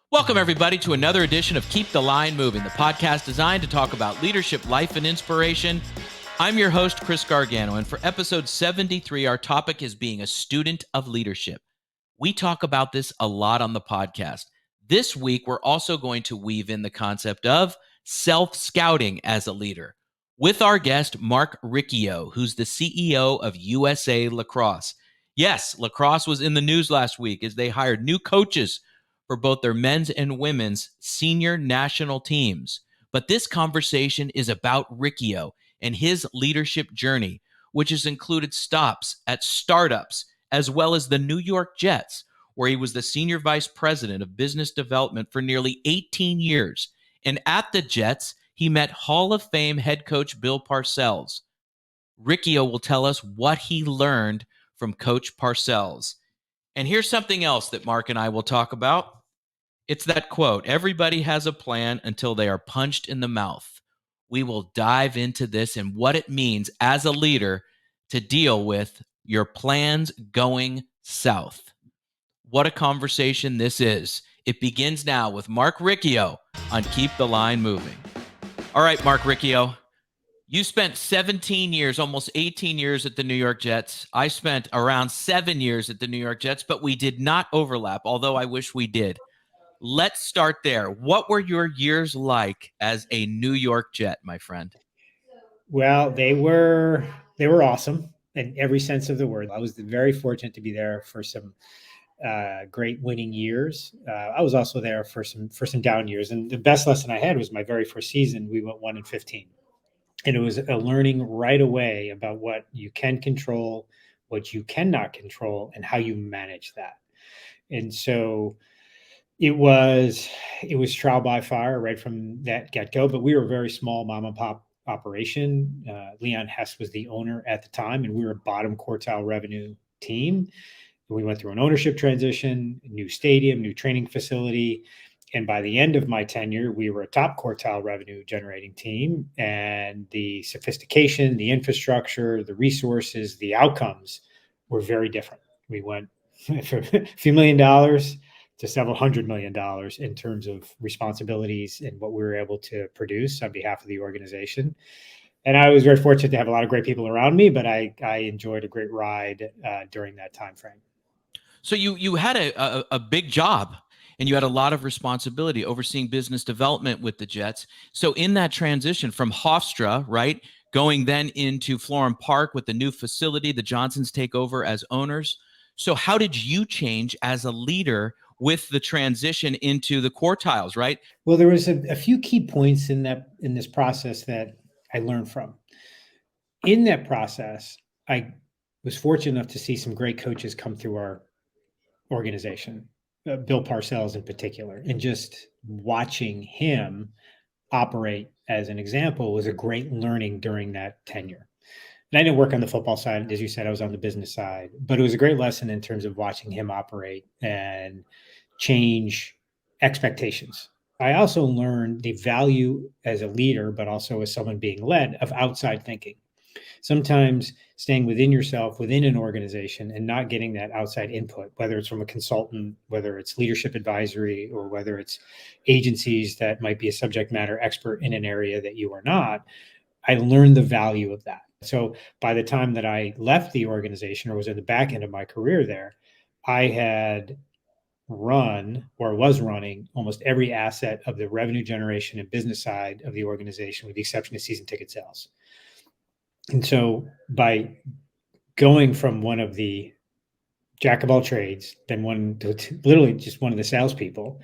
Welcome, everybody, to another edition of Keep the Line Moving, the podcast designed to talk about leadership, life, and inspiration. I'm your host, Chris Gargano, and for episode 73, our topic is being a student of leadership. We talk about this a lot on the podcast. This week, we're also going to weave in the concept of self-scouting as a leader with our guest, Marc Riccio, who's the CEO of USA Lacrosse. Yes, Lacrosse was in the news last week as they hired new coaches for both their men's and women's senior national teams. But this conversation is about Riccio and his leadership journey, which has included stops at startups, as well as the New York Jets, where he was the senior vice president of business development for nearly 18 years. And at the Jets, he met Hall of Fame head coach Bill Parcells. Riccio will tell us what he learned from Coach Parcells. And here's something else that Marc and I will talk about. It's that quote, everybody has a plan until they are punched in the mouth. We will dive into this and what it means as a leader to deal with your plans going south. What a conversation this is. It begins now with Marc Riccio on Keep the Line Moving. All right, Marc Riccio, you spent 17 years, almost 18 years at the New York Jets. I spent around 7 years at the New York Jets, but we did not overlap, although I wish we did. Let's start there. What were your years like as a New York Jet, my friend? Well, they were awesome in every sense of the word. I was very fortunate to be there for some great winning years. I was also there for some down years, and the best lesson I had was my very first season. We went 1-15, and it was a learning right away about what you can control, what you cannot control, and how you manage that. And so it was trial by fire right from that get-go, but we were a very small mom and pop operation. Leon Hess was the owner at the time, and we were a bottom quartile revenue team. We went through an ownership transition, a new stadium, new training facility. And by the end of my tenure, we were a top quartile revenue generating team. And the sophistication, the infrastructure, the resources, the outcomes were very different. We went from a few $1 million to several $100 million in terms of responsibilities and what we were able to produce on behalf of the organization. And I was very fortunate to have a lot of great people around me, but I enjoyed a great ride during that time frame. So you had a big job and you had a lot of responsibility overseeing business development with the Jets. So in that transition from Hofstra, right, going then into Florham Park with the new facility, the Johnsons take over as owners. So how did you change as a leader with the transition into the quartiles, right? Well, there was a few key points in this process that I learned from. In that process, I was fortunate enough to see some great coaches come through our organization, Bill Parcells in particular, and just watching him operate as an example was a great learning during that tenure. And I didn't work on the football side. As you said, I was on the business side, but it was a great lesson in terms of watching him operate and change expectations. I also learned the value as a leader, but also as someone being led, of outside thinking. Sometimes staying within yourself, within an organization, and not getting that outside input, whether it's from a consultant, whether it's leadership advisory, or whether it's agencies that might be a subject matter expert in an area that you are not. I learned the value of that. So by the time that I left the organization or was in the back end of my career there, I had was running almost every asset of the revenue generation and business side of the organization, with the exception of season ticket sales. And so by going from one of the jack of all trades, then literally just one of the salespeople,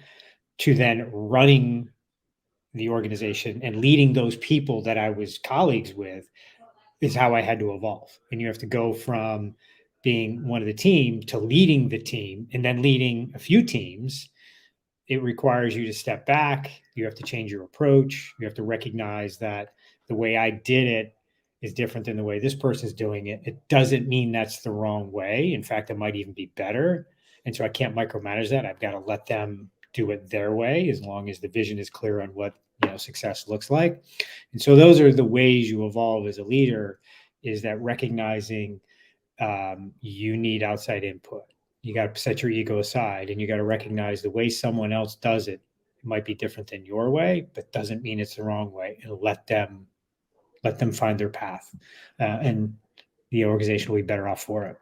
to then running the organization and leading those people that I was colleagues with, is how I had to evolve. And you have to go from being one of the team to leading the team, and then leading a few teams. It requires you to step back. You have to change your approach. You have to recognize that the way I did it is different than the way this person's doing it. It doesn't mean that's the wrong way. In fact, it might even be better. And so I can't micromanage that. I've got to let them do it their way, as long as the vision is clear on what success looks like. And so those are the ways you evolve as a leader, is that recognizing you need outside input. you got to set your ego aside, and you got to recognize the way someone else does it might be different than your way, but doesn't mean it's the wrong way, and let them find their path, and the organization will be better off for it.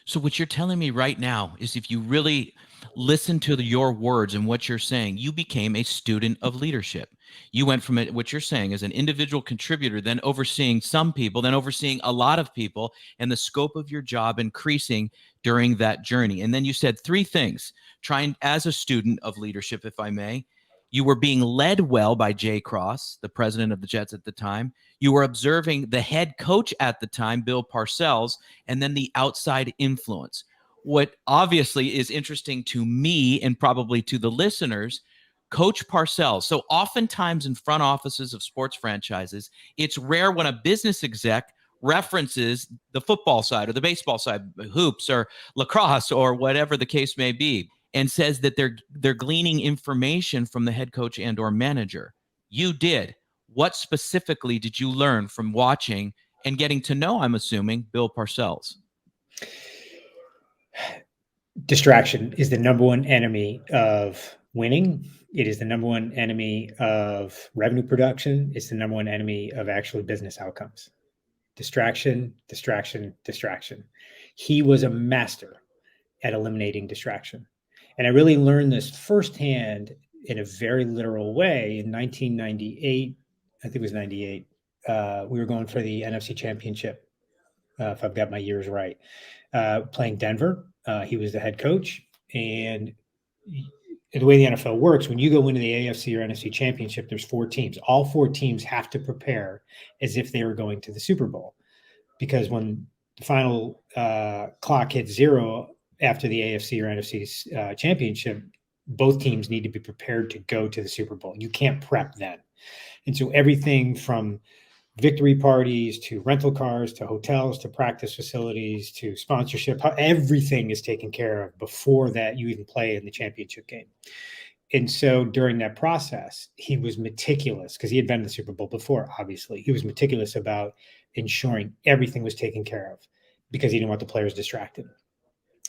So what you're telling me right now is if you really listen to your words and what you're saying, you became a student of leadership. You went from what you're saying as an individual contributor, then overseeing some people, then overseeing a lot of people, and the scope of your job increasing during that journey. And then you said three things, trying as a student of leadership, if I may. You were being led well by Jay Cross, the president of the Jets at the time. You were observing the head coach at the time, Bill Parcells, and then the outside influence. What obviously is interesting to me and probably to the listeners, Coach Parcells. So oftentimes in front offices of sports franchises, it's rare when a business exec references the football side or the baseball side, hoops or lacrosse or whatever the case may be, and says that they're gleaning information from the head coach and or manager. You did. What specifically did you learn from watching and getting to know, I'm assuming, Bill Parcells? Distraction is the number one enemy of winning. It is the number one enemy of revenue production. It's the number one enemy of actually business outcomes. Distraction, distraction, distraction. He was a master at eliminating distraction. And I really learned this firsthand in a very literal way in 1998. I think it was 98. We were going for the NFC Championship, if I've got my years right, playing Denver. He was the head coach. And the way the NFL works, when you go into the AFC or NFC Championship, there's 4 teams. All 4 teams have to prepare as if they were going to the Super Bowl. Because when the final clock hits 0 after the AFC or NFC championship, both teams need to be prepared to go to the Super Bowl. You can't prep then. And so everything from victory parties to rental cars to hotels to practice facilities to sponsorship, everything is taken care of before that you even play in the championship game. And so during that process, he was meticulous because he had been in the Super Bowl before, obviously. He was meticulous about ensuring everything was taken care of because he didn't want the players distracted.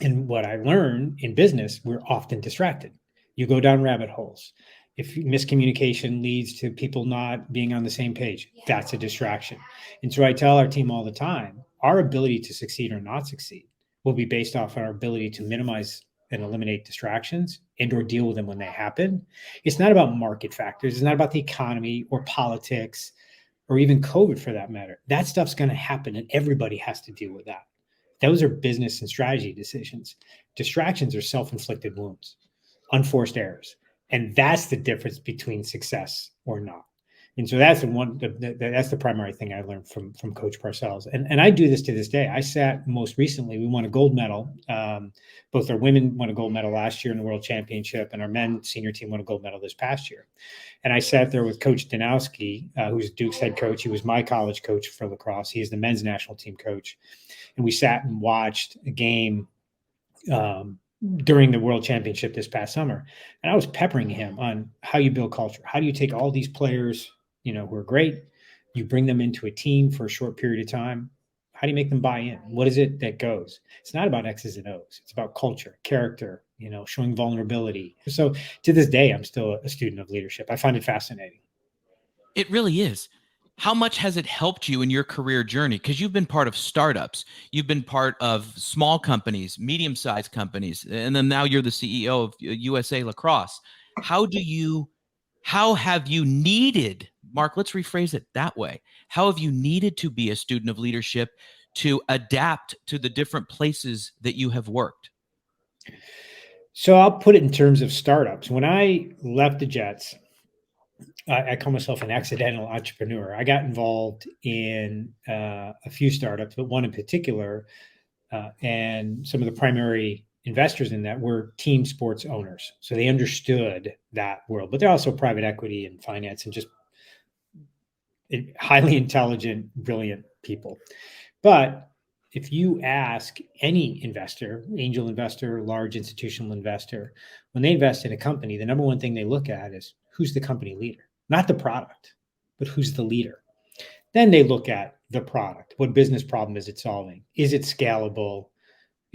And what I learned in business, we're often distracted. You go down rabbit holes. If miscommunication leads to people not being on the same page, that's a distraction. And so I tell our team all the time, our ability to succeed or not succeed will be based off our ability to minimize and eliminate distractions and or deal with them when they happen. It's not about market factors. It's not about the economy or politics or even COVID for that matter. That stuff's going to happen and everybody has to deal with that. Those are business and strategy decisions. Distractions are self-inflicted wounds, unforced errors. And that's the difference between success or not. And so that's that's the primary thing I learned from Coach Parcells. And I do this to this day. I sat most recently, we won a gold medal. Both our women won a gold medal last year in the World Championship, and our men's senior team won a gold medal this past year. And I sat there with Coach Danowski, who's Duke's head coach. He was my college coach for lacrosse. He is the men's national team coach. And we sat and watched a game during the World Championship this past summer. And I was peppering him on how you build culture. How do you take all these players, who are great, you bring them into a team for a short period of time? How do you make them buy in? What is it that goes? It's not about X's and O's. It's about culture, character, showing vulnerability. So to this day, I'm still a student of leadership. I find it fascinating. It really is. How much has it helped you in your career journey? Because you've been part of startups, you've been part of small companies, medium-sized companies, and then now you're the CEO of USA Lacrosse. How have you needed, Marc, let's rephrase it that way. How have you needed to be a student of leadership to adapt to the different places that you have worked? So I'll put it in terms of startups. When I left the Jets, I call myself an accidental entrepreneur. I got involved in a few startups, but one in particular, and some of the primary investors in that were team sports owners. So they understood that world, but they're also private equity and finance and just highly intelligent, brilliant people. But if you ask any investor, angel investor, large institutional investor, when they invest in a company, the number one thing they look at is who's the company leader, not the product, but who's the leader. Then they look at the product. What business problem is it solving? Is it scalable?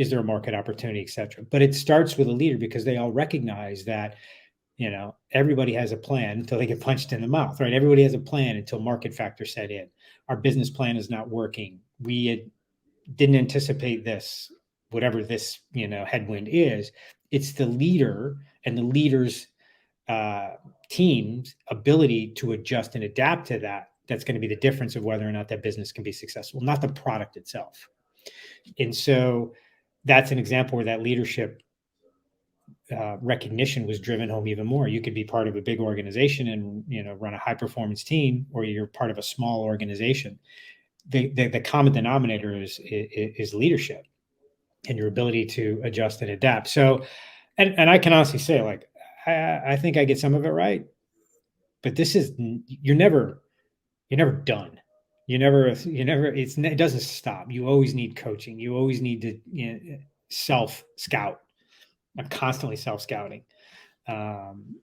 Is there a market opportunity, et cetera? But it starts with a leader because they all recognize that, everybody has a plan until they get punched in the mouth, right? Everybody has a plan until market factors set in. Our business plan is not working. Didn't anticipate this, whatever this, headwind is. It's the leader and the leader's team's ability to adjust and adapt to that. That's going to be the difference of whether or not that business can be successful, not the product itself. And so that's an example where that leadership recognition was driven home even more. You could be part of a big organization and run a high performance team, or you're part of a small organization. The common denominator is leadership and your ability to adjust and adapt. So, and I can honestly say, like, I think I get some of it right, but you're never done. It doesn't stop. You always need coaching. You always need to self scout. I'm constantly self scouting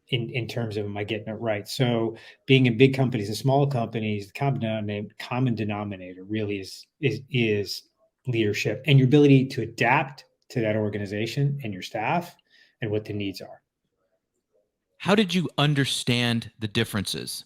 in terms of, am I getting it right? So being in big companies and small companies, the common denominator really is leadership and your ability to adapt to that organization and your staff and what the needs are. How did you understand the differences?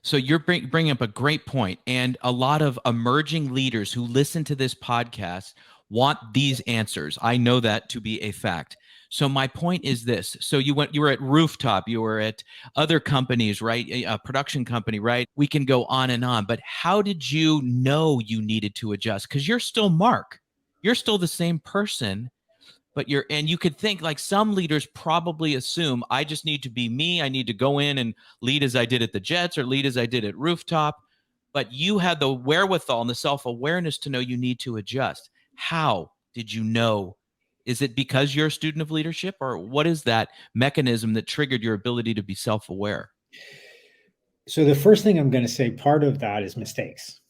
So you're bringing up a great point, and a lot of emerging leaders who listen to this podcast want these answers. I know that to be a fact. So my point is this. So you were at Rooftop, you were at other companies, right? A production company, right? We can go on and on, but how did you know you needed to adjust? Because you're still Marc. You're still the same person, but you could think, like, some leaders probably assume, I just need to be me. I need to go in and lead as I did at the Jets or lead as I did at Rooftop. But you had the wherewithal and the self-awareness to know you need to adjust. How did you know? Is it because you're a student of leadership, or what is that mechanism that triggered your ability to be self-aware? So the first thing I'm going to say, part of that is mistakes.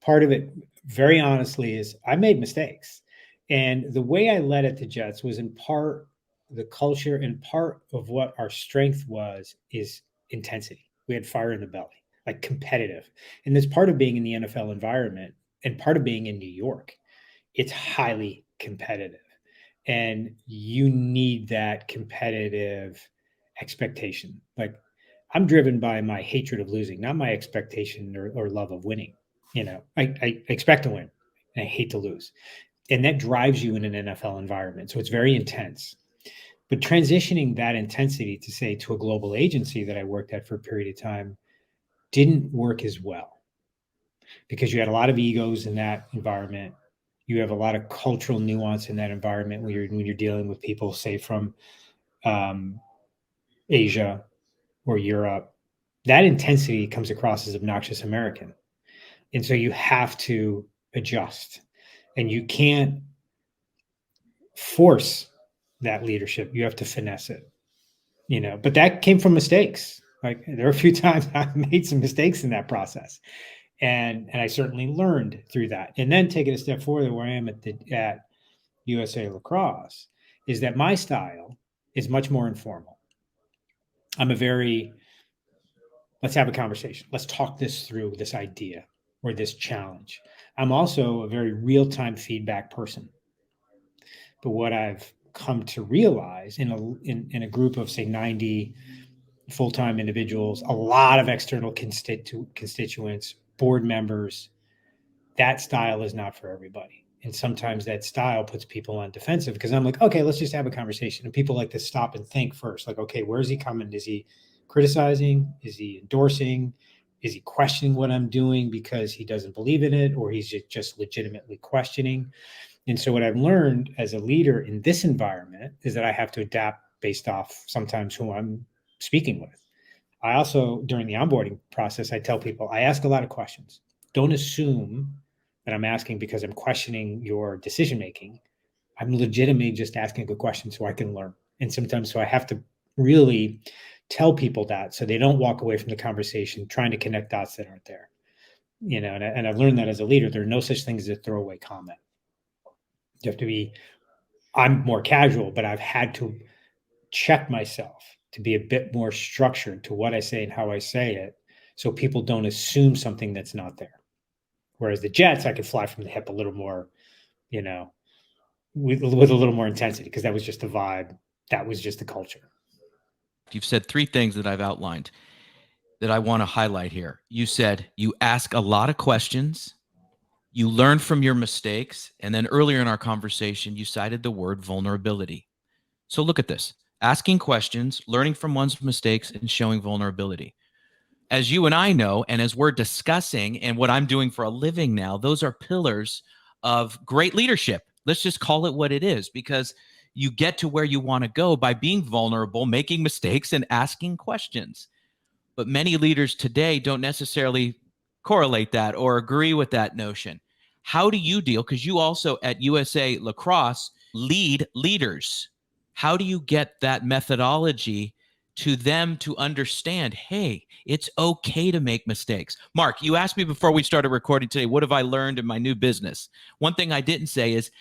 Part of it, very honestly, is I made mistakes. And the way I led at the Jets was in part the culture, and part of what our strength is intensity. We had fire in the belly, like competitive. And that's part of being in the NFL environment and part of being in New York. It's highly competitive. And you need that competitive expectation. Like, I'm driven by my hatred of losing, not my expectation or love of winning. I expect to win and I hate to lose. And that drives you in an NFL environment. So it's very intense. But transitioning that intensity to, say, to a global agency that I worked at for a period of time didn't work as well, because you had a lot of egos in that environment. You have a lot of cultural nuance in that environment when you're dealing with people, say, from Asia or Europe. That intensity comes across as obnoxious American. And so you have to adjust, and you can't force that leadership. You have to finesse it, but that came from mistakes. Like, there are a few times I made some mistakes in that process. And I certainly learned through that. And then take it a step further, where I am at USA Lacrosse, is that my style is much more informal. I'm a very, let's have a conversation. Let's talk this through, this idea or this challenge. I'm also a very real-time feedback person. But what I've come to realize in a group of, say, 90 full-time individuals, a lot of external constituents, board members, that style is not for everybody. And sometimes that style puts people on defensive, because I'm like, okay, let's just have a conversation. And people like to stop and think first, like, okay, where's he coming? Is he criticizing? Is he endorsing? Is he questioning what I'm doing because he doesn't believe in it, or he's just legitimately questioning? And so what I've learned as a leader in this environment is that I have to adapt based off sometimes who I'm speaking with. I also, during the onboarding process, I tell people, I ask a lot of questions. Don't assume that I'm asking because I'm questioning your decision making. I'm legitimately just asking a good question so I can learn. And sometimes, so I have to really tell people that, so they don't walk away from the conversation trying to connect dots that aren't there. And I've learned that as a leader, there are no such thing as a throwaway comment. You have to be, I'm more casual, but I've had to check myself to be a bit more structured to what I say and how I say it, so people don't assume something that's not there. Whereas the Jets, I could fly from the hip a little more, with a little more intensity, because that was just the vibe. That was just the culture. You've said three things that I've outlined that I want to highlight here. You said you ask a lot of questions, you learn from your mistakes, and then earlier in our conversation, you cited the word vulnerability. So look at this: asking questions, learning from one's mistakes, and showing vulnerability. As you and I know, and as we're discussing, and what I'm doing for a living now, those are pillars of great leadership. Let's just call it what it is, because you get to where you want to go by being vulnerable, making mistakes, and asking questions. But many leaders today don't necessarily correlate that or agree with that notion. How do you deal? Because you also at USA Lacrosse lead leaders. How do you get that methodology to them to understand, hey, it's okay to make mistakes? Marc, you asked me before we started recording today, what have I learned in my new business? One thing I didn't say is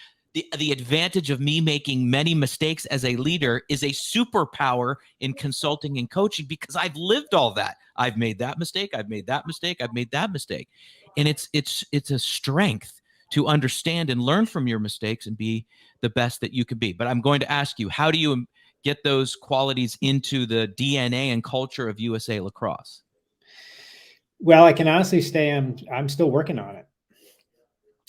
the advantage of me making many mistakes as a leader is a superpower in consulting and coaching, because I've lived all that. I've made that mistake. I've made that mistake. I've made that mistake. And it's a strength to understand and learn from your mistakes and be the best that you can be. But I'm going to ask you, how do you get those qualities into the DNA and culture of USA Lacrosse? Well, I can honestly say I'm still working on it.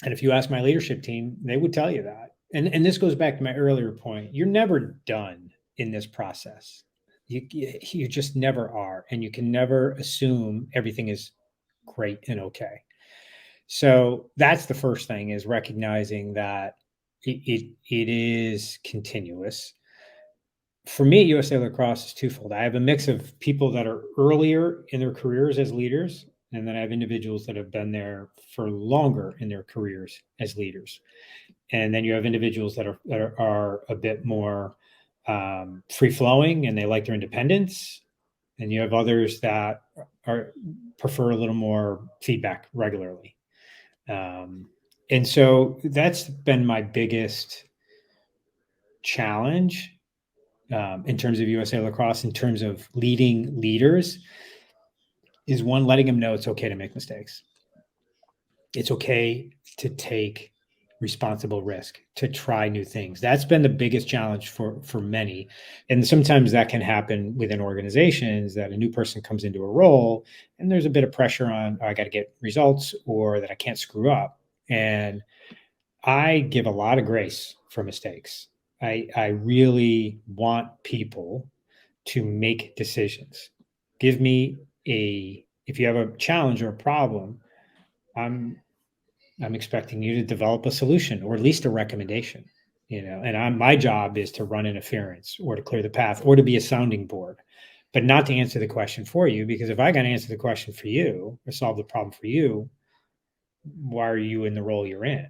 And if you ask my leadership team, they would tell you that. And this goes back to my earlier point. You're never done in this process. You just never are. And you can never assume everything is great and okay. So that's the first thing, is recognizing that it is continuous. For me, USA Lacrosse is twofold. I have a mix of people that are earlier in their careers as leaders, and then I have individuals that have been there for longer in their careers as leaders. And then you have individuals that are a bit more free flowing and they like their independence. And you have others that prefer a little more feedback regularly. And so that's been my biggest challenge in terms of USA Lacrosse, in terms of leading leaders, is one, letting them know it's okay to make mistakes. It's okay to take responsible risk, to try new things. That's been the biggest challenge for many. And sometimes that can happen within organizations, that a new person comes into a role and there's a bit of pressure on, oh, I got to get results, or that I can't screw up. And I give a lot of grace for mistakes. I really want people to make decisions. Give me if you have a challenge or a problem, I'm expecting you to develop a solution, or at least a recommendation, and my job is to run interference or to clear the path or to be a sounding board, but not to answer the question for you, because if I got to answer the question for you or solve the problem for you, why are you in the role you're in?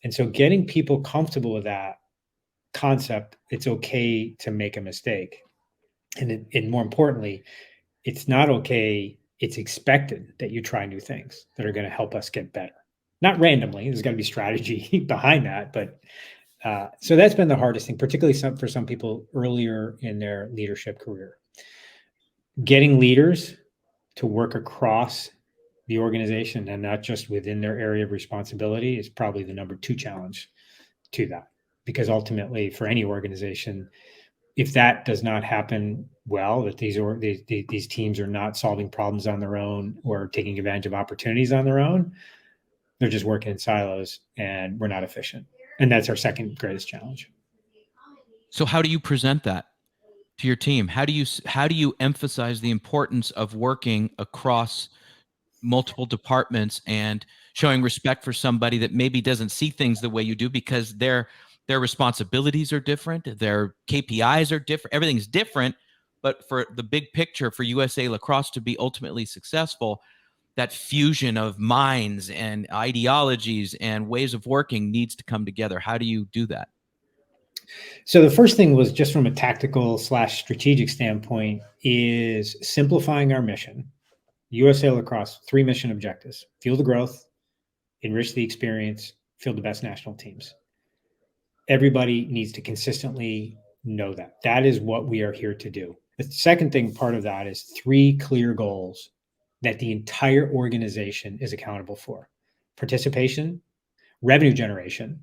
And so getting people comfortable with that concept, it's okay to make a mistake. And more importantly, it's not okay, it's expected that you try new things that are going to help us get better. Not randomly, there's got to be strategy behind that. But so that's been the hardest thing, particularly for some people earlier in their leadership career. Getting leaders to work across the organization and not just within their area of responsibility is probably the number 2 challenge to that. Because ultimately, for any organization, if that does not happen well, that these teams are not solving problems on their own or taking advantage of opportunities on their own, they're just working in silos and we're not efficient. And that's our second greatest challenge. So how do you present that to your team? How do you emphasize the importance of working across multiple departments and showing respect for somebody that maybe doesn't see things the way you do, because their responsibilities are different, their KPIs are different, everything's different, but for the big picture, for USA Lacrosse to be ultimately successful, that fusion of minds and ideologies and ways of working needs to come together. How do you do that? So the first thing was, just from a tactical / strategic standpoint, is simplifying our mission. USA Lacrosse, 3 mission objectives: fuel the growth, enrich the experience, field the best national teams. Everybody needs to consistently know that. That is what we are here to do. The second thing, part of that, is 3 clear goals that the entire organization is accountable for: participation, revenue generation,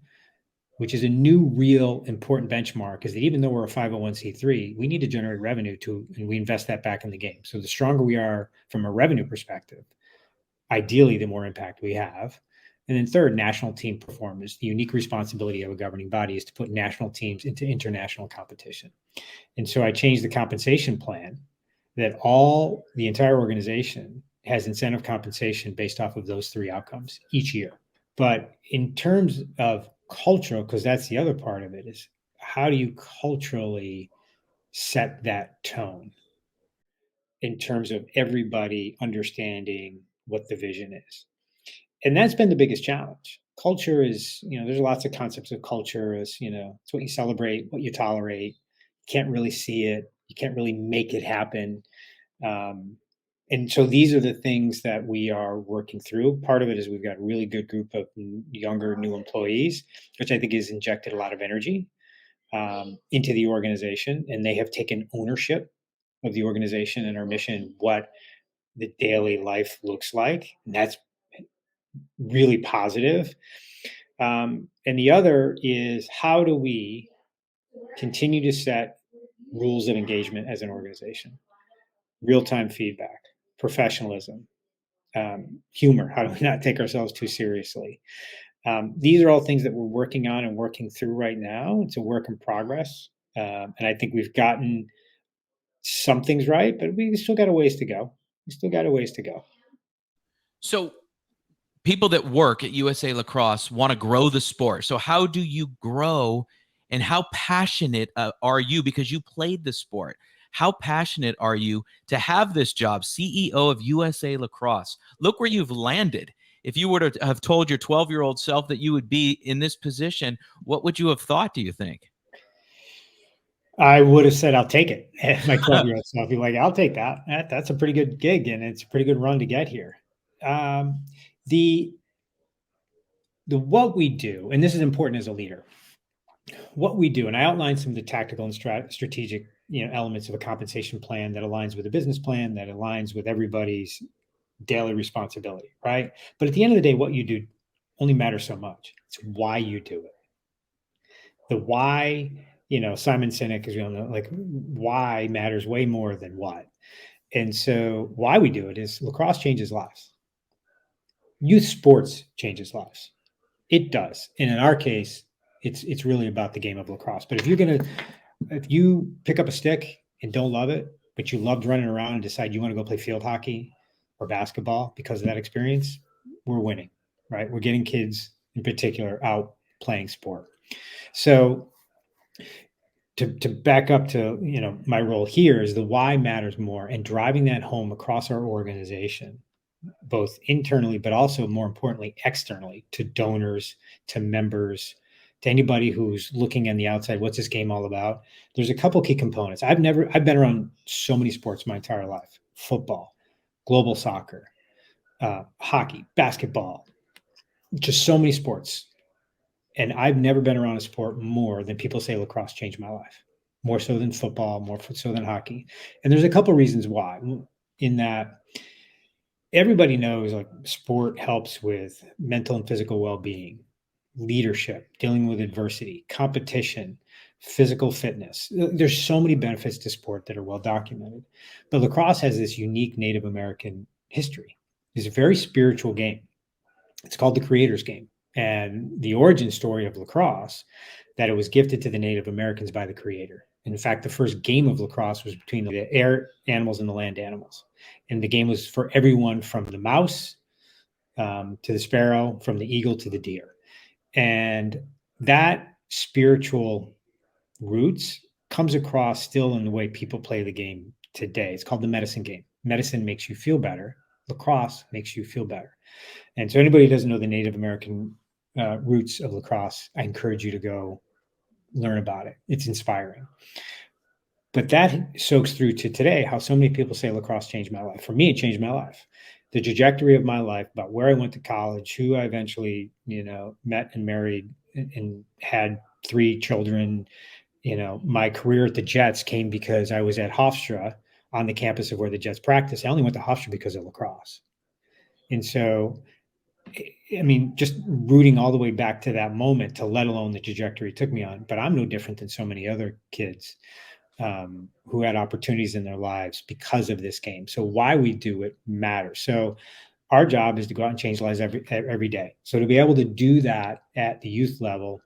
which is a new, real important benchmark, is that even though we're a 501c3, we need to generate revenue and we invest that back in the game. So the stronger we are from a revenue perspective, ideally, the more impact we have. And then third, national team performance. The unique responsibility of a governing body is to put national teams into international competition. And so I changed the compensation plan that the entire organization has incentive compensation based off of those three outcomes each year. But in terms of cultural, because that's the other part of it, is how do you culturally set that tone in terms of everybody understanding what the vision is? And that's been the biggest challenge. Culture is, there's lots of concepts of culture as, it's what you celebrate, what you tolerate. You can't really see it. You can't really make it happen. And so these are the things that we are working through. Part of it is we've got a really good group of younger, new employees, which I think has injected a lot of energy into the organization. And they have taken ownership of the organization and our mission, what the daily life looks like. And that's really positive. And the other is, how do we continue to set rules of engagement as an organization? Real-time feedback, professionalism, humor. How do we not take ourselves too seriously? These are all things that we're working on and working through right now. It's a work in progress. And I think we've gotten some things right, but we still got a ways to go. So people that work at USA Lacrosse want to grow the sport. So how do you grow, and how passionate are you, because you played the sport? How passionate are you to have this job, CEO of USA Lacrosse? Look where you've landed. If you were to have told your 12-year-old self that you would be in this position, what would you have thought, do you think? I would have said, I'll take it. My 12-year-old self be like, I'll take that. That's a pretty good gig, and it's a pretty good run to get here. The what we do, and this is important as a leader, what we do, and I outlined some of the tactical and strategic elements of a compensation plan that aligns with a business plan, that aligns with everybody's daily responsibility, right? But at the end of the day, what you do only matters so much. It's why you do it. The why, Simon Sinek, as we all know, like, why matters way more than what. And so why we do it is lacrosse changes lives. Youth sports changes lives. It does. And in our case, it's really about the game of lacrosse. But if you pick up a stick and don't love it, but you loved running around and decide you want to go play field hockey or basketball because of that experience, we're winning, right? We're getting kids in particular out playing sport. So to back up to, my role here is the why matters more, and driving that home across our organization, both internally, but also more importantly, externally, to donors, to members, to anybody who's looking on the outside. What's this game all about? There's a couple key components. I've been around so many sports my entire life: football, global soccer, hockey, basketball, just so many sports. And I've never been around a sport more than people say lacrosse changed my life, more so than football, more so than hockey. And there's a couple reasons why. In that, everybody knows, like, sport helps with mental and physical well-being, leadership, dealing with adversity, competition, physical fitness. There's so many benefits to sport that are well documented. But lacrosse has this unique Native American history. It's a very spiritual game. It's called the Creator's Game. And the origin story of lacrosse, that it was gifted to the Native Americans by the Creator. In fact, the first game of lacrosse was between the air animals and the land animals. And the game was for everyone from the mouse to the sparrow, from the eagle to the deer. And that spiritual roots comes across still in the way people play the game today. It's called the medicine game. Medicine makes you feel better. Lacrosse makes you feel better. And so anybody who doesn't know the Native American roots of lacrosse, I encourage you to go learn about it. It's inspiring. But that soaks through to today, how so many people say lacrosse changed my life. For me, it changed my life. The trajectory of my life, about where I went to college, who I eventually, met and married and had 3 children. My career at the Jets came because I was at Hofstra on the campus of where the Jets practice. I only went to Hofstra because of lacrosse. And so I mean, just rooting all the way back to that moment, to let alone the trajectory it took me on. But I'm no different than so many other kids who had opportunities in their lives because of this game. So why we do it matters. So our job is to go out and change lives every day. So to be able to do that at the youth level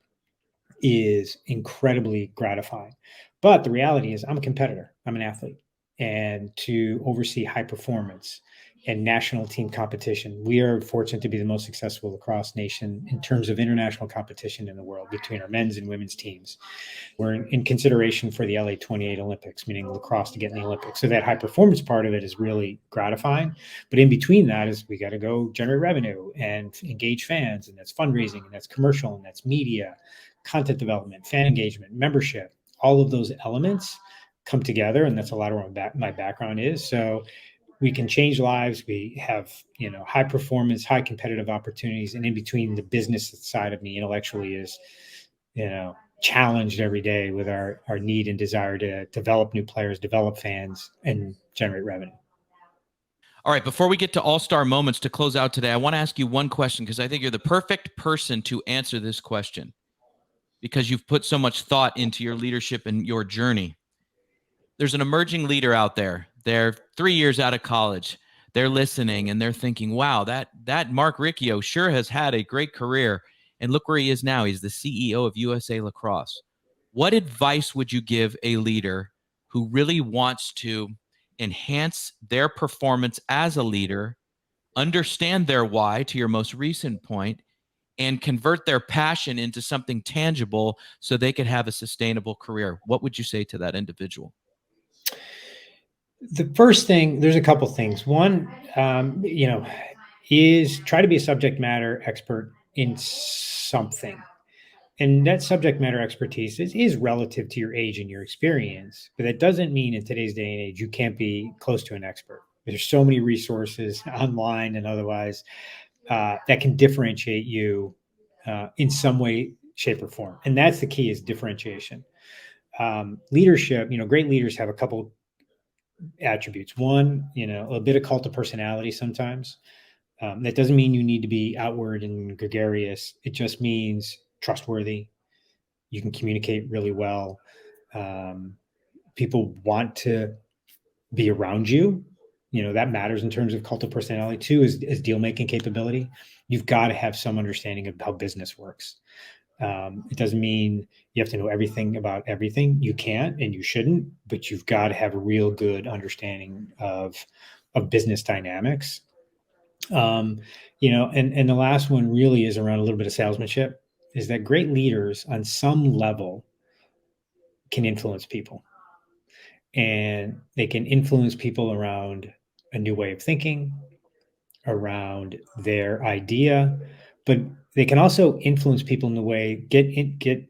is incredibly gratifying. But the reality is, I'm a competitor. I'm an athlete, and to oversee high performance and national team competition, we are fortunate to be the most successful lacrosse nation in terms of international competition in the world between our men's and women's teams. We're in consideration for the LA 28 Olympics, meaning lacrosse to get in the Olympics. So that high performance part of it is really gratifying. But in between that is we got to go generate revenue and engage fans, and that's fundraising, and that's commercial, and that's media, content development, fan engagement, membership. All of those elements come together, and that's a lot of what my background is. So we can change lives. We have, high performance, high competitive opportunities, and in between, the business side of me intellectually is, challenged every day with our need and desire to develop new players, develop fans, and generate revenue. All right, before we get to all-star moments to close out today, I want to ask you one question, because I think you're the perfect person to answer this question, because you've put so much thought into your leadership and your journey. There's an emerging leader out there. They're 3 years out of college. They're listening and they're thinking, wow, that Marc Riccio sure has had a great career. And look where he is now. He's the CEO of USA Lacrosse. What advice would you give a leader who really wants to enhance their performance as a leader, understand their why, to your most recent point, and convert their passion into something tangible so they could have a sustainable career? What would you say to that individual? The first thing, there's a couple things. One, is try to be a subject matter expert in something. And that subject matter expertise is relative to your age and your experience, but that doesn't mean in today's day and age you can't be close to an expert. There's so many resources online and otherwise that can differentiate you in some way, shape, or form. And that's the key, is differentiation. Leadership, great leaders have a couple attributes. One, a bit of cult of personality sometimes. That doesn't mean you need to be outward and gregarious. It just means trustworthy. You can communicate really well. People want to be around you. That matters in terms of cult of personality. Two is deal making capability. You've got to have some understanding of how business works. It doesn't mean you have to know everything about everything. You can't and you shouldn't, but you've got to have a real good understanding of business dynamics. And the last one really is around a little bit of salesmanship, is that great leaders on some level can influence people, and they can influence people around a new way of thinking, around their idea, but they can also influence people in the way, get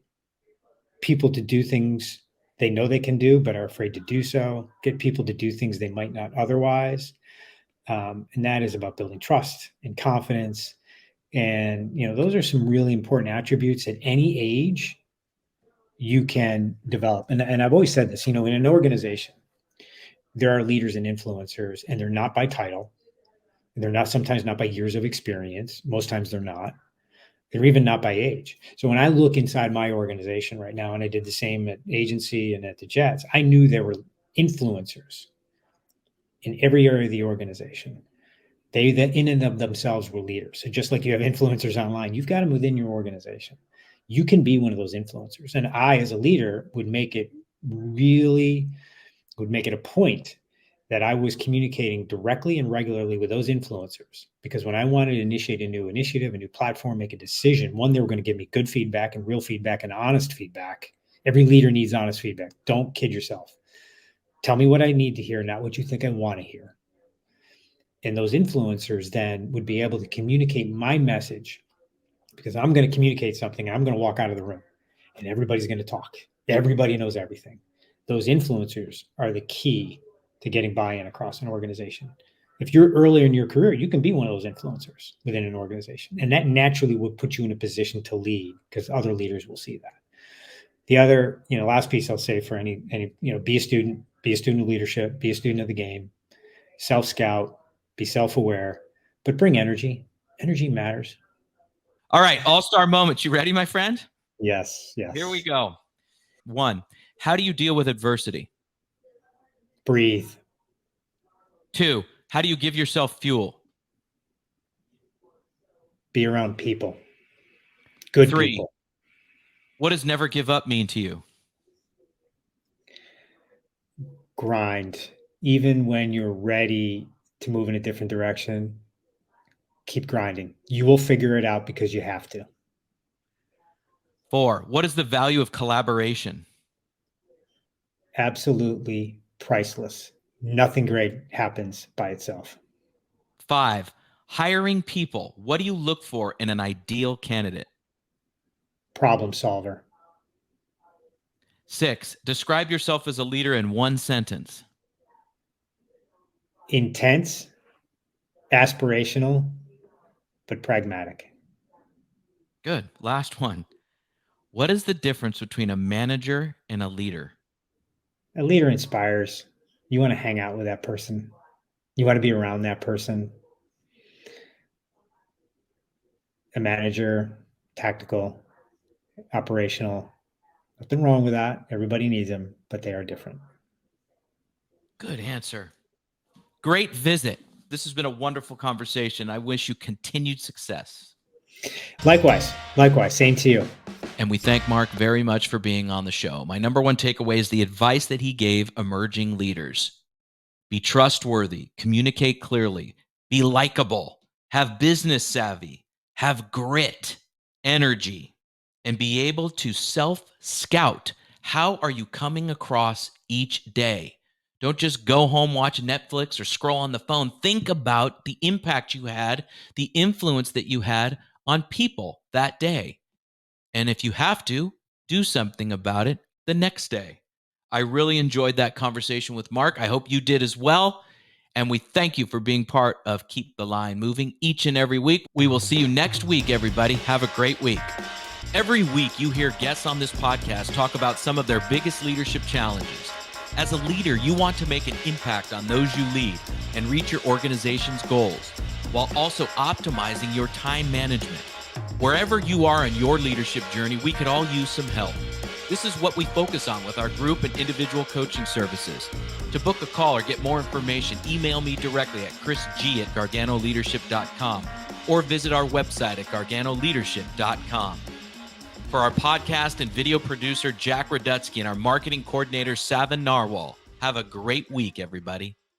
people to do things they know they can do but are afraid to do so, get people to do things they might not otherwise. And that is about building trust and confidence. And those are some really important attributes at any age you can develop. And I've always said this, in an organization, there are leaders and influencers, and they're not by title. They're not, sometimes not by years of experience. Most times they're not. They're even not by age. So when I look inside my organization right now, and I did the same at agency and at the Jets, I knew there were influencers in every area of the organization. They, that in and of themselves, were leaders. So just like you have influencers online, you've got them within your organization. You can be one of those influencers. And I, as a leader, would make it a point that I was communicating directly and regularly with those influencers, because when I wanted to initiate a new initiative, a new platform, make a decision, one, they were going to give me good feedback and real feedback and honest feedback. Every leader needs honest feedback. Don't kid yourself. Tell me what I need to hear, not what you think I want to hear. And those influencers then would be able to communicate my message, because I'm going to communicate something and I'm going to walk out of the room and everybody's going to talk. Everybody knows everything. Those influencers are the key to getting buy-in across an organization. If you're earlier in your career, you can be one of those influencers within an organization, and that naturally will put you in a position to lead, because other leaders will see that. The other, last piece I'll say for any, be a student of leadership, be a student of the game, self-scout, be self-aware, but bring energy. Energy matters. All right, all-star moments. You ready, my friend? Yes, yes. Here we go. 1, how do you deal with adversity? Breathe. 2, how do you give yourself fuel? Be around people. Good 3, people. what does never give up mean to you? Grind. Even when you're ready to move in a different direction, keep grinding. You will figure it out because you have to. 4, what is the value of collaboration? Absolutely priceless. Nothing great happens by itself. 5, hiring people. What do you look for in an ideal candidate? Problem solver. 6, describe yourself as a leader in 1 sentence. Intense, aspirational, but pragmatic. Good. Last one. What is the difference between a manager and a leader? A leader inspires. You want to hang out with that person. You want to be around that person. A manager, tactical, operational. Nothing wrong with that. Everybody needs them, but they are different. Good answer. Great visit. This has been a wonderful conversation. I wish you continued success. Likewise. Same to you. And we thank Marc very much for being on the show. My number one takeaway is the advice that he gave emerging leaders. Be trustworthy, communicate clearly, be likable, have business savvy, have grit, energy, and be able to self-scout. How are you coming across each day? Don't just go home, watch Netflix, or scroll on the phone. Think about the impact you had, the influence that you had on people that day. And if you have to, do something about it the next day. I really enjoyed that conversation with Marc. I hope you did as well. And we thank you for being part of Keep the Line Moving each and every week. We will see you next week, everybody. Have a great week. Every week, you hear guests on this podcast talk about some of their biggest leadership challenges. As a leader, you want to make an impact on those you lead and reach your organization's goals, while also optimizing your time management. Wherever you are in your leadership journey, we could all use some help. This is what we focus on with our group and individual coaching services. To book a call or get more information, email me directly at chrisg@garganoleadership.com or visit our website at garganoleadership.com. For our podcast and video producer, Jack Radutsky, and our marketing coordinator, Savin Narwal, have a great week, everybody.